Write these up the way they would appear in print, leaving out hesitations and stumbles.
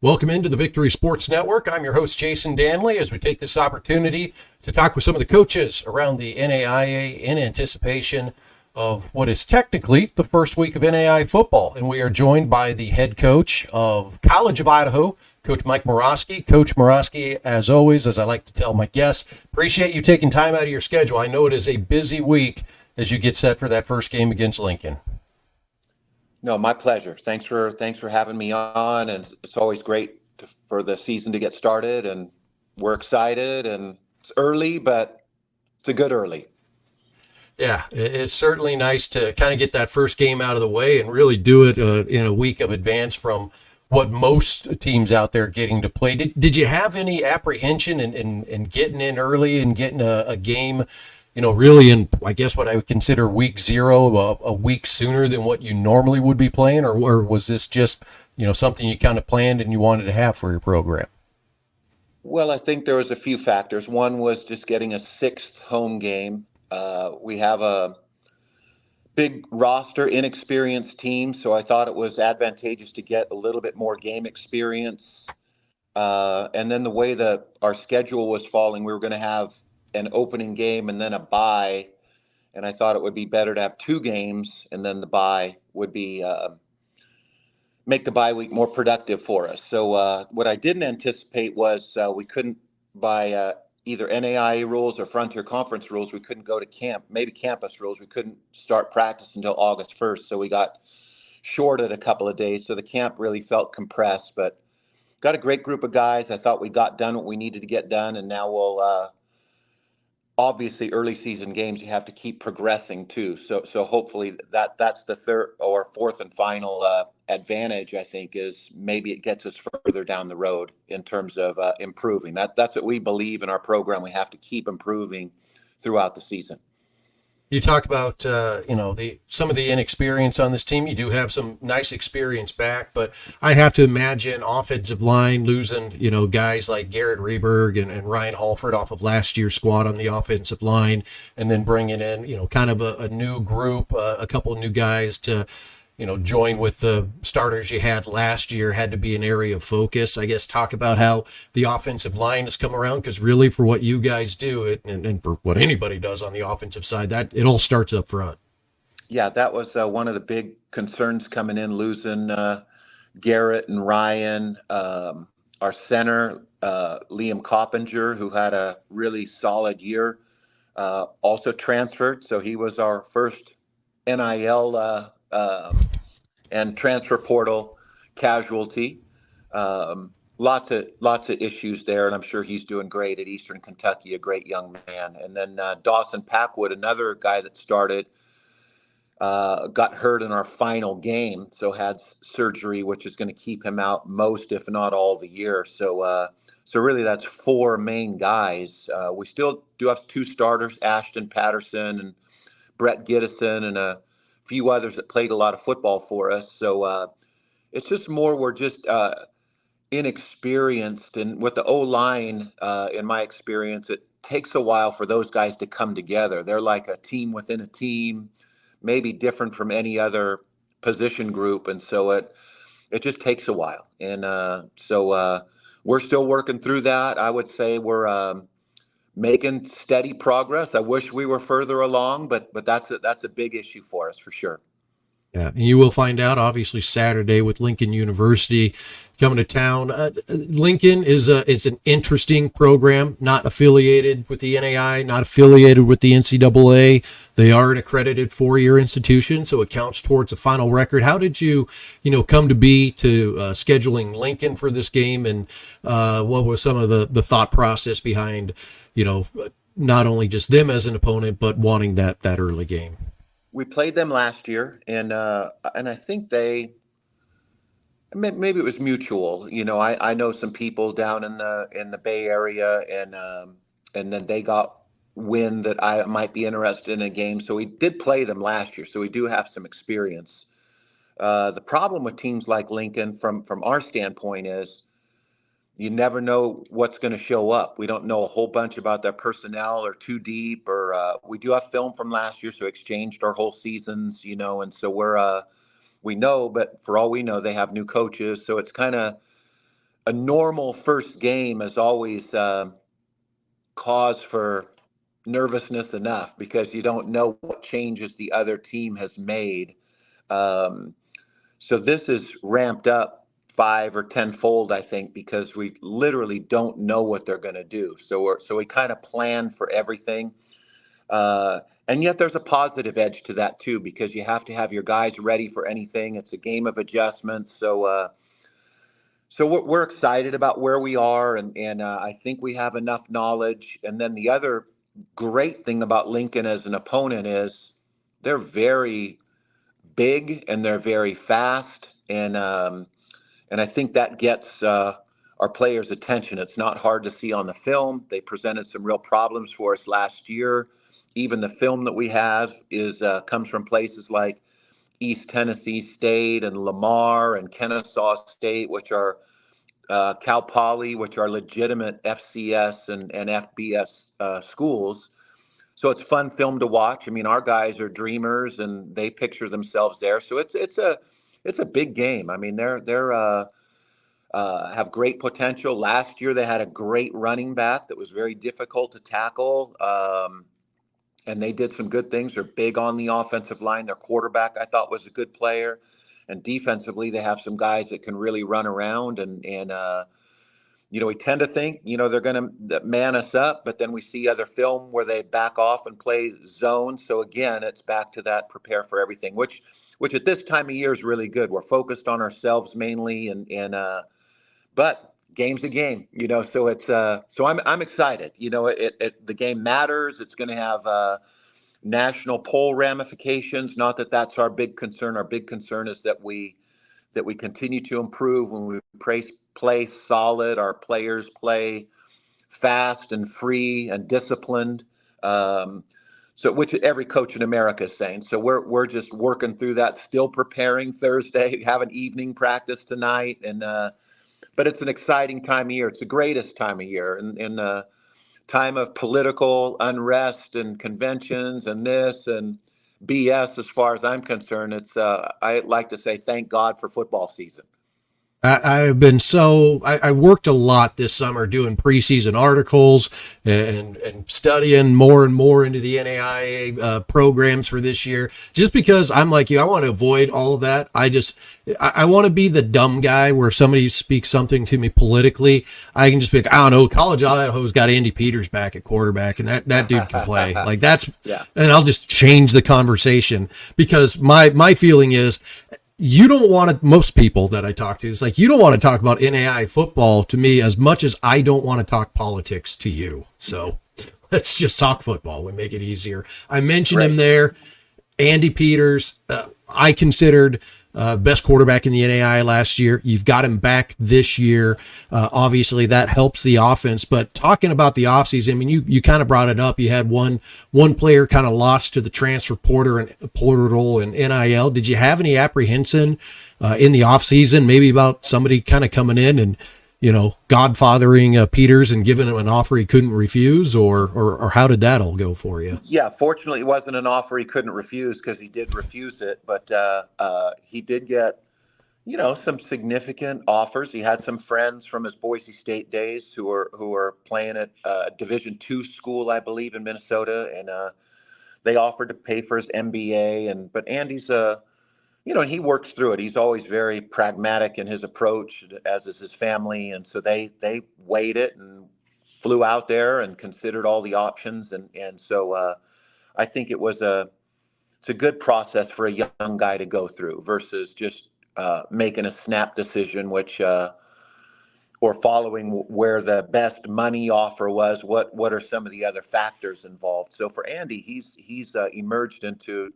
Welcome into the Victory Sports Network. I'm your host, Jason Dannelly, as we take this opportunity to talk with some of the coaches around the NAIA in anticipation of what is technically the first week of NAIA football. And we are joined by the head coach of College of Idaho, Coach Mike Moroski. Coach Moroski, as always, as I like to tell my guests, appreciate you taking time out of your schedule. I know it is a busy week as you get set for that first game against Lincoln. No, my pleasure. Thanks for having me on, and it's always great for the season to get started, and we're excited, and it's early, but it's a good early. Yeah, it's certainly nice to kind of get that first game out of the way and really do it in a week of advance from what most teams out there getting to play. Did you have any apprehension in getting in early and getting a game, really in, I guess, what I would consider week 0, a week sooner than what you normally would be playing? Or was this just, something you kind of planned and you wanted to have for your program? Well, I think there was a few factors. One was just getting a 6th home game. We have a big roster, inexperienced team, so I thought it was advantageous to get a little bit more game experience. And then the way that our schedule was falling, we were going to have an opening game and then a bye, and I thought it would be better to have 2 games, and then the bye would be make the bye week more productive for us. So what I didn't anticipate was we couldn't, by either NAIA rules or Frontier Conference rules, we couldn't go to camp, maybe campus rules, we couldn't start practice until August 1st. So we got shorted a couple of days. So the camp really felt compressed, but got a great group of guys. I thought we got done what we needed to get done, and now we'll obviously early season games, you have to keep progressing too. So hopefully that's the 3rd or 4th and final advantage, I think, is maybe it gets us further down the road in terms of improving. That's what we believe in our program. We have to keep improving throughout the season. You talk about, some of the inexperience on this team. You do have some nice experience back, but I have to imagine offensive line losing, guys like Garrett Reberg and Ryan Halford off of last year's squad on the offensive line, and then bringing in, kind of a new group, a couple of new guys to, join with the starters you had last year had to be an area of focus. I guess talk about how the offensive line has come around, because really for what you guys do and for what anybody does on the offensive side, that it all starts up front. Yeah, that was one of the big concerns coming in, losing Garrett and Ryan. Our center, Liam Coppinger, who had a really solid year, also transferred. So he was our first NIL and transfer portal casualty. Lots of issues there, and I'm sure he's doing great at Eastern Kentucky, a great young man. And then Dawson Packwood, another guy that started, got hurt in our final game, so had surgery, which is going to keep him out most, if not all, the year. So really that's 4 main guys. We still do have 2 starters, Ashton Patterson and Brett Gittison, and a few others that played a lot of football for us. So it's just more, we're just inexperienced. And with the O-line, in my experience, it takes a while for those guys to come together. They're like a team within a team, maybe different from any other position group. And so it just takes a while. And so we're still working through that. I would say we're making steady progress. I wish we were further along, but that's a big issue for us for sure. Yeah, and you will find out obviously Saturday with Lincoln University coming to town. Lincoln is an interesting program, not affiliated with the NAIA, not affiliated with the NCAA. They are an accredited 4-year institution, so it counts towards a final record. How did you come to be to scheduling Lincoln for this game, and what was some of the thought process behind, not only just them as an opponent, but wanting that early game? We played them last year, and I think maybe it was mutual. I know some people down in the Bay Area, and then they got wind that I might be interested in a game, so we did play them last year. So we do have some experience. The problem with teams like Lincoln, from our standpoint, is you never know what's going to show up. We don't know a whole bunch about their personnel or too deep, or we do have film from last year, so exchanged our whole seasons, and so we know, but for all we know, they have new coaches. So it's kind of a normal first game is always cause for nervousness enough because you don't know what changes the other team has made. Um, so this is ramped up 5 or 10-fold, I think, because we literally don't know what they're going to do. So we kind of plan for everything. Uh, and yet there's a positive edge to that too, because you have to have your guys ready for anything. It's a game of adjustments. So we're excited about where we are, and I think we have enough knowledge. And then the other great thing about Lincoln as an opponent is they're very big and they're very fast, and I think that gets our players' attention. It's not hard to see on the film. They presented some real problems for us last year. Even the film that we have is comes from places like East Tennessee State and Lamar and Kennesaw State, which are Cal Poly, which are legitimate FCS and FBS schools. So it's fun film to watch. I mean, our guys are dreamers and they picture themselves there. So it's a big game. I mean, they're have great potential. Last year they had a great running back that was very difficult to tackle. And they did some good things. They're big on the offensive line. Their quarterback, I thought, was a good player. And defensively, they have some guys that can really run around. And we tend to think, they're going to man us up, but then we see other film where they back off and play zone. So again, it's back to that prepare for everything, which at this time of year is really good. We're focused on ourselves mainly, but game's a game, so I'm excited. The game matters. It's going to have national poll ramifications. Not that that's our big concern. Our big concern is that we continue to improve when we play solid. Our players play fast and free and disciplined. So which every coach in America is saying. So we're just working through that, still preparing Thursday, have an evening practice tonight, and but it's an exciting time of year. It's the greatest time of year, in the time of political unrest and conventions and this and BS. As far as I'm concerned, it's I like to say thank God for football season. I've been I worked a lot this summer doing preseason articles and studying more and more into the NAIA programs for this year, just because I'm like you, I want to avoid all of that. I want to be the dumb guy where if somebody speaks something to me politically, I can just be like, I don't know, College of Idaho's got Andy Peters back at quarterback and that dude can play. Like that's, Yeah. and I'll just change the conversation because my feeling is, you don't want to, most people that I talk to, it's like, you don't want to talk about NAI football to me as much as I don't want to talk politics to you. So let's just talk football. We make it easier. I mentioned him there. Andy Peters, I considered best quarterback in the NAI last year. You've got him back this year. Obviously, that helps the offense. But talking about the offseason, I mean, you kind of brought it up. You had one player kind of lost to the transfer portal and NIL. Did you have any apprehension in the offseason, maybe about somebody kind of coming in and godfathering Peters and giving him an offer he couldn't refuse, or how did that all go for you? Yeah, fortunately, it wasn't an offer he couldn't refuse because he did refuse it. But he did get, some significant offers. He had some friends from his Boise State days who are playing at Division II school, I believe, in Minnesota, and they offered to pay for his MBA. But Andy's he works through it. He's always very pragmatic in his approach, as is his family, and so they weighed it and flew out there and considered all the options, and so I think it's a good process for a young guy to go through versus just making a snap decision, which or following where the best money offer was. What are some of the other factors involved? So for Andy, he's emerged into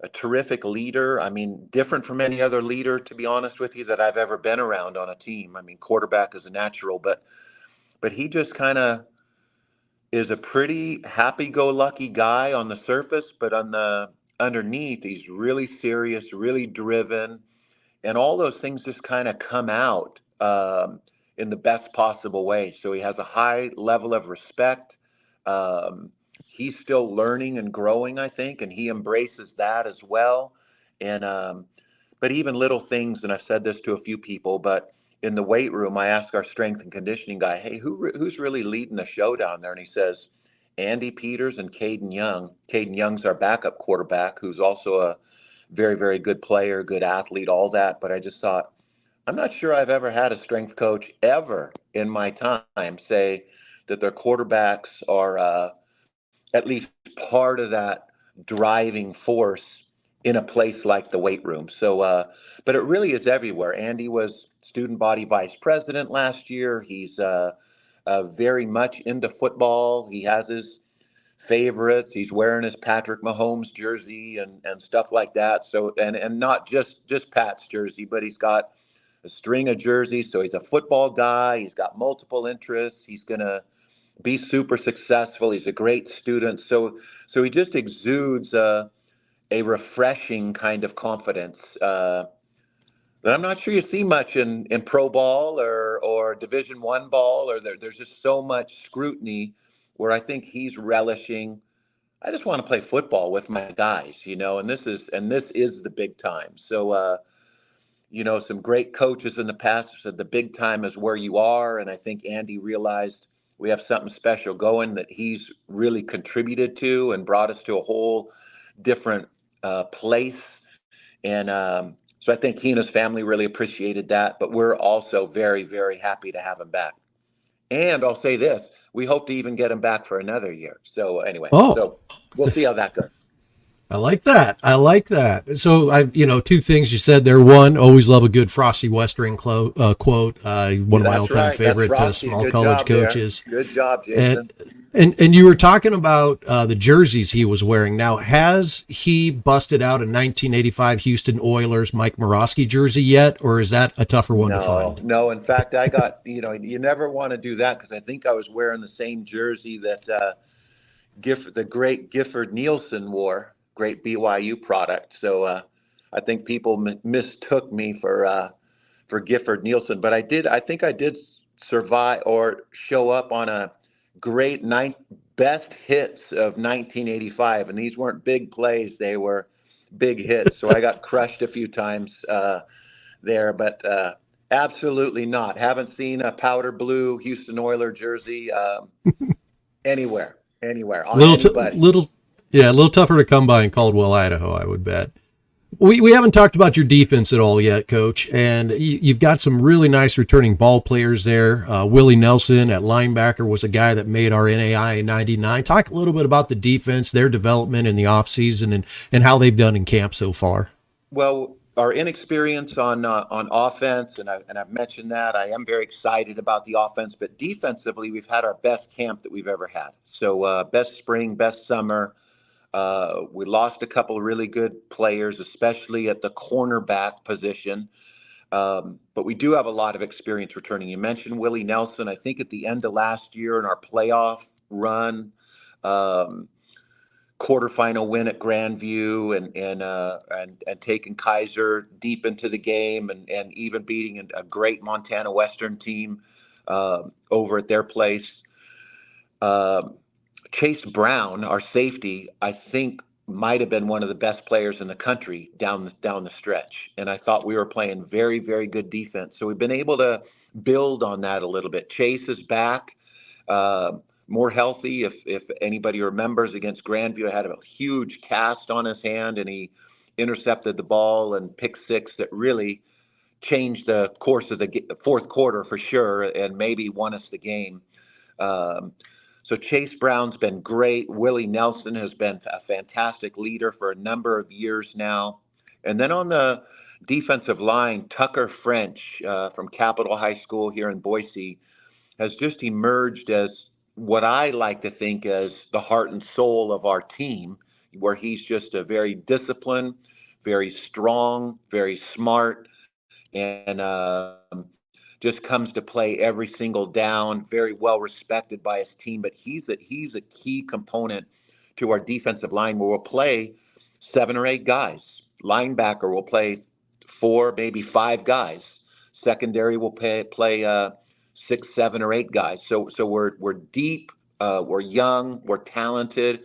a terrific leader. I mean, different from any other leader, to be honest with you, that I've ever been around on a team. I mean, quarterback is a natural, but he just kind of is a pretty happy-go-lucky guy on the surface, but on the underneath, he's really serious, really driven, and all those things just kind of come out in the best possible way. So he has a high level of respect. Um, he's still learning and growing, I think, and he embraces that as well. And but even little things, and I've said this to a few people, but in the weight room, I asked our strength and conditioning guy, "Hey, who's really leading the show down there?" And he says, "Andy Peters and Caden Young. Caden Young's our backup quarterback, who's also a very, very good player, good athlete, all that." But I just thought, I'm not sure I've ever had a strength coach ever in my time say that their quarterbacks are at least part of that driving force in a place like the weight room. So, but it really is everywhere. Andy was student body vice president last year. He's very much into football. He has his favorites. He's wearing his Patrick Mahomes jersey and stuff like that. So, and not just Pat's jersey, but he's got a string of jerseys. So he's a football guy. He's got multiple interests. He's gonna be super successful. He's a great student. So he just exudes a refreshing kind of confidence that I'm not sure you see much in pro ball or Division I ball, or there's just so much scrutiny where I think he's relishing. I just want to play football with my guys, and this is the big time. So some great coaches in the past have said the big time is where you are. And I think Andy realized we have something special going that he's really contributed to and brought us to a whole different place. And so I think he and his family really appreciated that. But we're also very, very happy to have him back. And I'll say this, we hope to even get him back for another year. So anyway, Oh, so we'll see how that goes. I like that. I like that. So two things you said there. One, always love a good Frosty Westering quote. One of my That's all-time right. That's favorite Frosty. small Good college job there. coaches. Good job, And Jason. and you were talking about the jerseys he was wearing. Now, has he busted out a 1985 Houston Oilers Mike Moroski jersey yet, or is that a tougher one to No, find? no. In fact, I got, you never want to do that because I think I was wearing the same jersey that the great Gifford Nielsen wore, great BYU product. So I think people mistook me for Gifford Nielsen, but I think I did survive or show up on a great best hits of 1985, and these weren't big plays; they were big hits. So I got crushed a few times there, but absolutely not. Haven't seen a powder blue Houston Oiler jersey anywhere on anybody. Yeah, a little tougher to come by in Caldwell, Idaho, I would bet. We haven't talked about your defense at all yet, Coach, and you've got some really nice returning ball players there. Willie Nelson at linebacker was a guy that made our NAIA in '99. Talk a little bit about the defense, their development in the offseason, and how they've done in camp so far. Well, our inexperience on offense, and I've mentioned that I am very excited about the offense, but defensively, we've had our best camp that we've ever had. So best spring, best summer. We lost a couple of really good players, especially at the cornerback position. But we do have a lot of experience returning. You mentioned Willie Nelson. I think at the end of last year in our playoff run, um, quarterfinal win at Grandview and taking Kaiser deep into the game and even beating a great Montana Western team over at their place. Um, Chase Brown, our safety, I think might have been one of the best players in the country down the stretch. And I thought we were playing very, very good defense. So we've been able to build on that a little bit. Chase is back, uh, more healthy. If anybody remembers against Grandview, had a huge cast on his hand and he intercepted the ball and pick six that really changed the course of the fourth quarter for sure and maybe won us the game. Um, so Chase Brown's been great. Willie Nelson has been a fantastic leader for a number of years now. And then on the defensive line, Tucker French from Capitol High School here in Boise has just emerged as what I like to think as the heart and soul of our team, where he's just a very disciplined, very strong, very smart, and just comes to play every single down, very well respected by his team. But he's a key component to our defensive line where we'll play 7 or 8 guys. Linebacker will play 4, maybe 5 guys. Secondary will play 6, 7 or 8 guys. So we're deep, we're young, we're talented,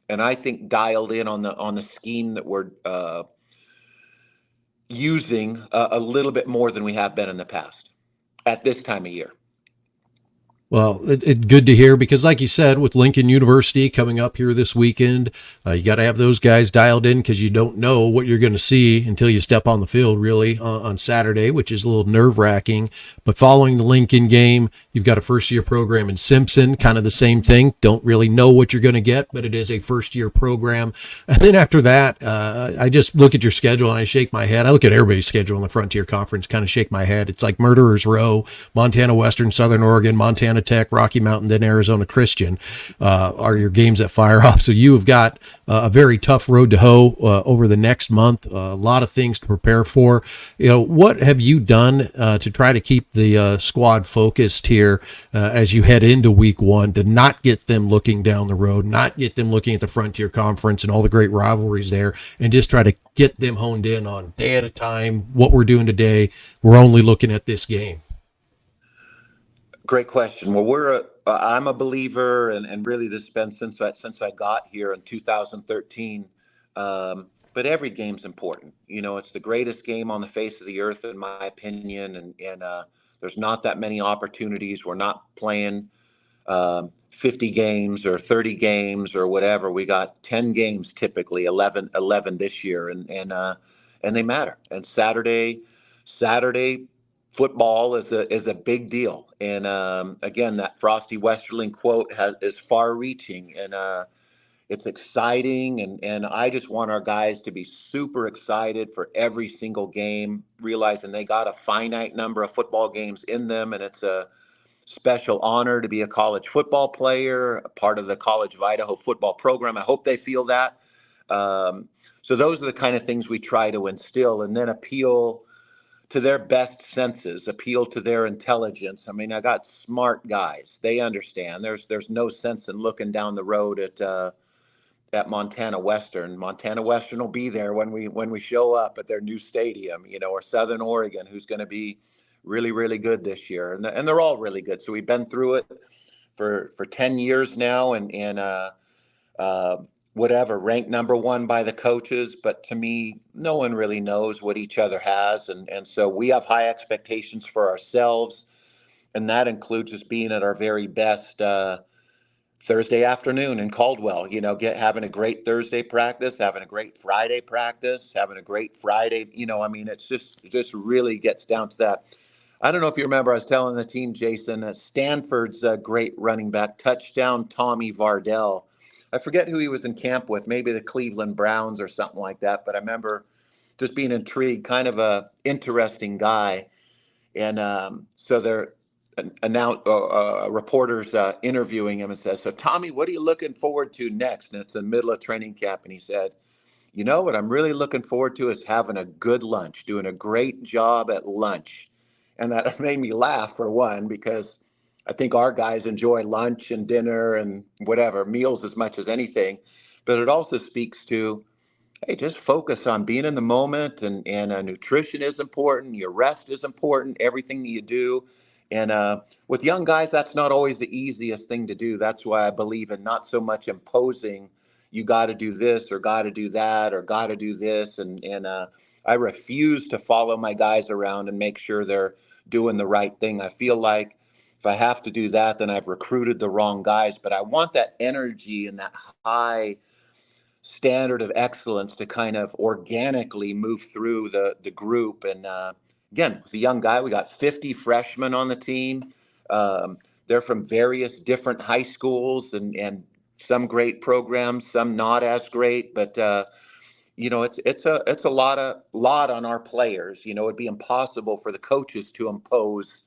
and I think dialed in on the scheme that we're using a little bit more than we have been in the past. at this time of year. Well, good to hear because, like you said, with Lincoln University coming up here this weekend, you got to have those guys dialed in because you don't know what you're going to see until you step on the field, really, on Saturday, which is a little nerve wracking. But following the Lincoln game, you've got a first year program in Simpson, kind of the same thing. Don't really know what you're going to get, but it is a first year program. And then after that, I just look at your schedule and I shake my head. I look at everybody's schedule in the Frontier Conference, kind of shake my head. It's like Murderers Row, Montana Western, Southern Oregon, Montana Tech, Rocky Mountain, then Arizona Christian are your games that fire off. So you have got a very tough road to hoe over the next month. A lot of things to prepare for. What have you done to try to keep the squad focused here as you head into week one to not get them looking down the road, not get them looking at the Frontier Conference and all the great rivalries there, and just try to get them honed in on day at a time, what we're doing today. We're only looking at this game. Great question. Well, I'm a believer, and really this has been since I got here in 2013. But every game's important. It's the greatest game on the face of the earth, in my opinion. And there's not that many opportunities. We're not playing 50 games or 30 games or whatever. We got 10 games typically, 11 this year, and they matter. And Saturday football is a big deal. And again, that Frosty Westerling quote is far-reaching, and it's exciting. And I just want our guys to be super excited for every single game, realizing they got a finite number of football games in them, and it's a special honor to be a college football player, a part of the College of Idaho football program. I hope they feel that. So those are the kind of things we try to instill, and then appeal to their best senses, appeal to their intelligence. I mean, I got smart guys. They understand. There's no sense in looking down the road at Montana Western. Montana Western will be there when we show up at their new stadium, or Southern Oregon, who's going to be really, really good this year. And they're all really good. So we've been through it for 10 years now, and whatever, ranked number one by the coaches. But to me, no one really knows what each other has. And so we have high expectations for ourselves. And that includes us being at our very best Thursday afternoon in Caldwell, having a great Thursday practice, having a great Friday practice, having a great Friday, I mean, it just really gets down to that. I don't know if you remember, I was telling the team, Jason, Stanford's great running back, touchdown Tommy Vardell. I forget who he was in camp with, maybe the Cleveland Browns or something like that. But I remember just being intrigued, kind of a interesting guy. And so they're reporters interviewing him and says, "So Tommy, what are you looking forward to next?" And it's the middle of training camp. And he said, "What I'm really looking forward to is having a good lunch, doing a great job at lunch." And that made me laugh, for one, because I think our guys enjoy lunch and dinner and whatever, meals as much as anything. But it also speaks to, hey, just focus on being in the moment, and nutrition is important. Your rest is important, everything that you do. And with young guys, that's not always the easiest thing to do. That's why I believe in not so much imposing, you got to do this or got to do that or got to do this. And I refuse to follow my guys around and make sure they're doing the right thing. I feel like if I have to do that, then I've recruited the wrong guys. But I want that energy and that high standard of excellence to kind of organically move through the group. And again, with a young guy, we got 50 freshmen on the team. They're from various different high schools, and some great programs, some not as great. But it's a lot on our players. It'd be impossible for the coaches to impose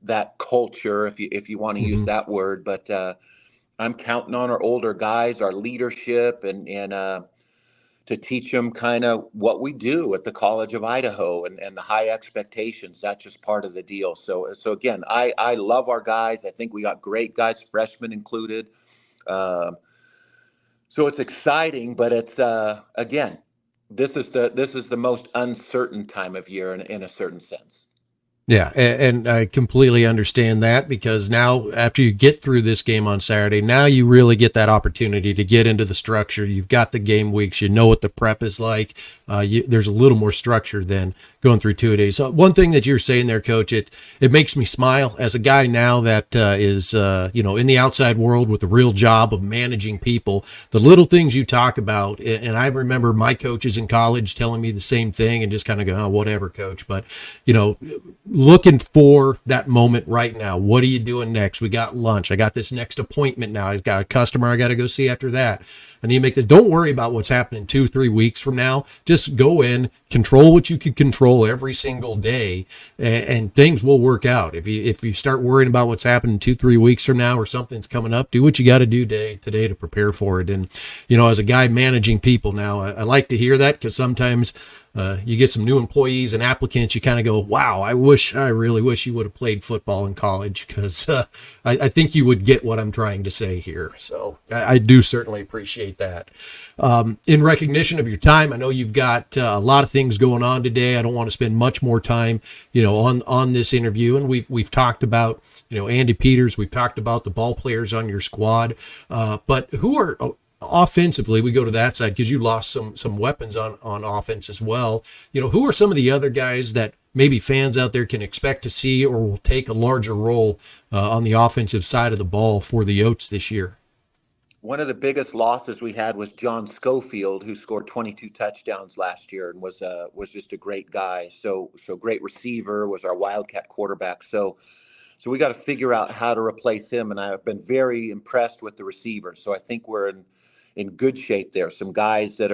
that culture, if you want to use Mm-hmm. that word. But I'm counting on our older guys, our leadership, and to teach them kind of what we do at the College of Idaho, and the high expectations. That's just part of the deal. So again, I love our guys. I think we got great guys, freshmen included. Um, so it's exciting, but it's again, this is the most uncertain time of year in a certain sense. Yeah, and I completely understand that, because now after you get through this game on Saturday, now you really get that opportunity to get into the structure. You've got the game weeks, you know what the prep is like. There's a little more structure than going through 2 days. So one thing that you're saying there, Coach, it makes me smile as a guy now that is in the outside world with the real job of managing people. The little things you talk about, and I remember my coaches in college telling me the same thing, and just kind of go, oh, whatever, Coach. But looking for that moment right now. What are you doing next? We got lunch. I got this next appointment now. I've got a customer I got to go see after that. I need to make this. Don't worry about what's happening 2-3 weeks from now. Just go in, control what you can control every single day, and things will work out. If you start worrying about what's happening 2-3 weeks from now, or something's coming up, do what you got to do today to prepare for it. And as a guy managing people now, I like to hear that, because sometimes you get some new employees and applicants, you kind of go, wow, I really wish you would have played football in college, because I think you would get what I'm trying to say here. So I do certainly appreciate that. In recognition of your time, I know you've got a lot of things going on today. I don't want to spend much more time, on this interview. And we've talked about, Andy Peters. We've talked about the ball players on your squad. But who are offensively, we go to that side, because you lost some weapons on offense as well. Who are some of the other guys that maybe fans out there can expect to see, or will take a larger role on the offensive side of the ball for the Yotes this year? One of the biggest losses we had was John Schofield, who scored 22 touchdowns last year and was just a great guy. So great receiver, was our Wildcat quarterback. So we got to figure out how to replace him. And I've been very impressed with the receivers. So I think we're in good shape there. Some guys that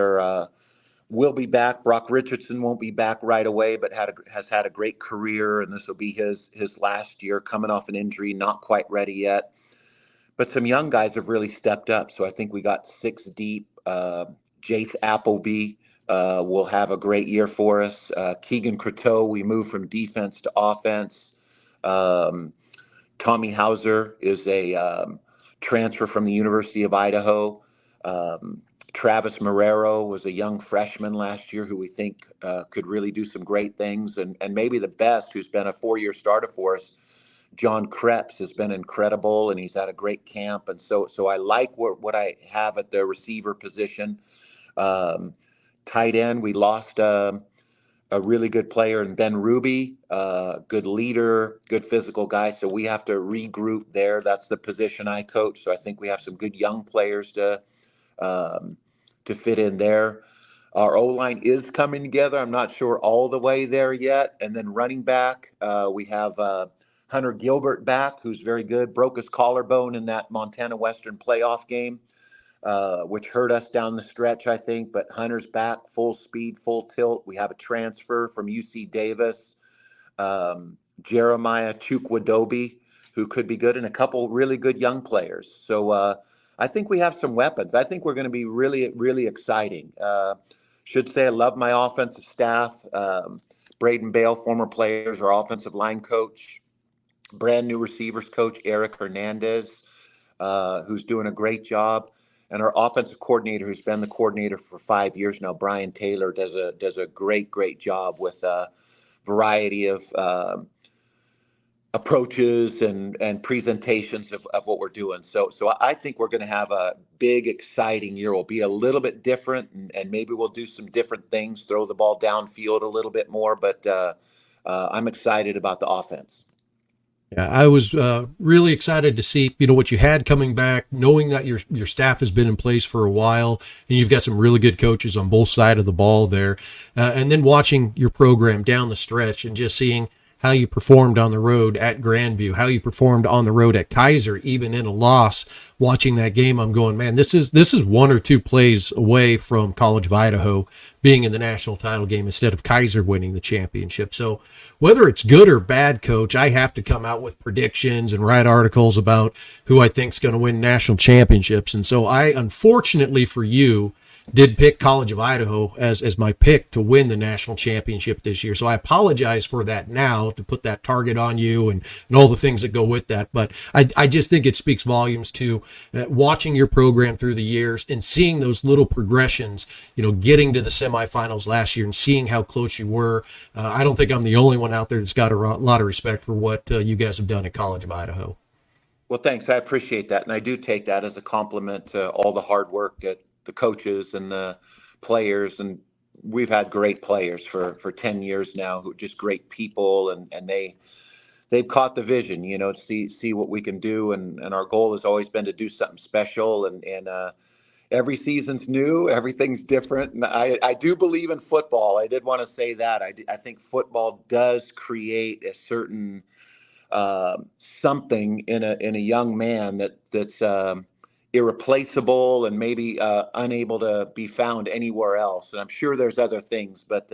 will be back. Brock Richardson won't be back right away, but has had a great career, and this will be his last year, coming off an injury, not quite ready yet. But some young guys have really stepped up. So I think we got 6 deep. Jace Appleby will have a great year for us. Keegan Croteau, we moved from defense to offense. Tommy Hauser is a transfer from the University of Idaho. Travis Marrero was a young freshman last year who we think could really do some great things. And maybe the best, who's been a 4-year starter for us, John Krebs, has been incredible, and he's had a great camp. And so I like what I have at the receiver position. Tight end, we lost a really good player in Ben Ruby, good leader, good physical guy. So we have to regroup there. That's the position I coach. So I think we have some good young players to fit in there. Our O-line is coming together. I'm not sure all the way there yet. And then running back, we have Hunter Gilbert back, who's very good. Broke his collarbone in that Montana Western playoff game, which hurt us down the stretch, I think. But Hunter's back, full speed, full tilt. We have a transfer from UC Davis, Jeremiah Chukwadobi, who could be good, and a couple really good young players. So I think we have some weapons. I think we're going to be really, really exciting. Should say I love my offensive staff. Braden Bale, former players, our offensive line coach. Brand new receivers coach, Eric Hernandez, who's doing a great job. And our offensive coordinator, who's been the coordinator for 5 years now, Brian Taylor, does a great job with a variety of approaches and presentations of what we're doing. So I think we're going to have a big, exciting year. We'll be a little bit different, and maybe we'll do some different things, throw the ball downfield a little bit more. But I'm excited about the offense. Yeah, I was really excited to see, what you had coming back, knowing that your staff has been in place for a while, and you've got some really good coaches on both sides of the ball there. And then watching your program down the stretch and just seeing how you performed on the road at Grandview, how you performed on the road at Kaiser, even in a loss. Watching that game, I'm going, man, this is 1 or 2 plays away from College of Idaho being in the national title game instead of Kaiser winning the championship. So whether it's good or bad, Coach, I have to come out with predictions and write articles about who I think is going to win national championships. And so unfortunately for you, did pick College of Idaho as my pick to win the national championship this year. So I apologize for that now, to put that target on you and all the things that go with that. But I just think it speaks volumes to watching your program through the years and seeing those little progressions, getting to the semifinals last year and seeing how close you were. I don't think I'm the only one out there that's got a lot of respect for what you guys have done at College of Idaho. Well, thanks. I appreciate that. And I do take that as a compliment to all the hard work that the coaches and the players. And we've had great players for 10 years now who are just great people. And they've caught the vision, to see what we can do. And our goal has always been to do something special. And every season's new. Everything's different. And I do believe in football. I did want to say that. I think football does create a certain something in a young man that's irreplaceable and maybe unable to be found anywhere else. And I'm sure there's other things, but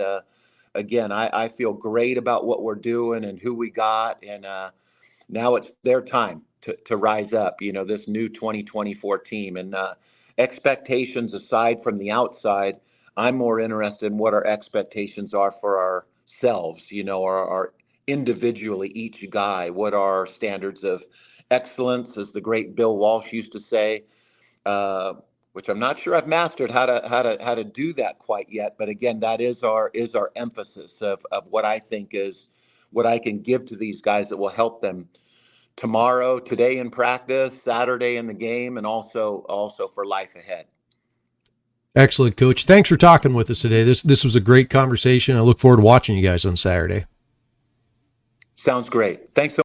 again, I feel great about what we're doing and who we got, and now it's their time to rise up. This new 2024 team, and expectations aside from the outside, I'm more interested in what our expectations are for ourselves. Our individually, each guy, what are our standards of excellence, as the great Bill Walsh used to say, which I'm not sure I've mastered how to do that quite yet. But again, that is our emphasis of what I think is what I can give to these guys that will help them tomorrow, today in practice, Saturday in the game, and also for life ahead. Excellent, Coach. Thanks for talking with us today. This was a great conversation. I look forward to watching you guys on Saturday. Sounds great. Thanks so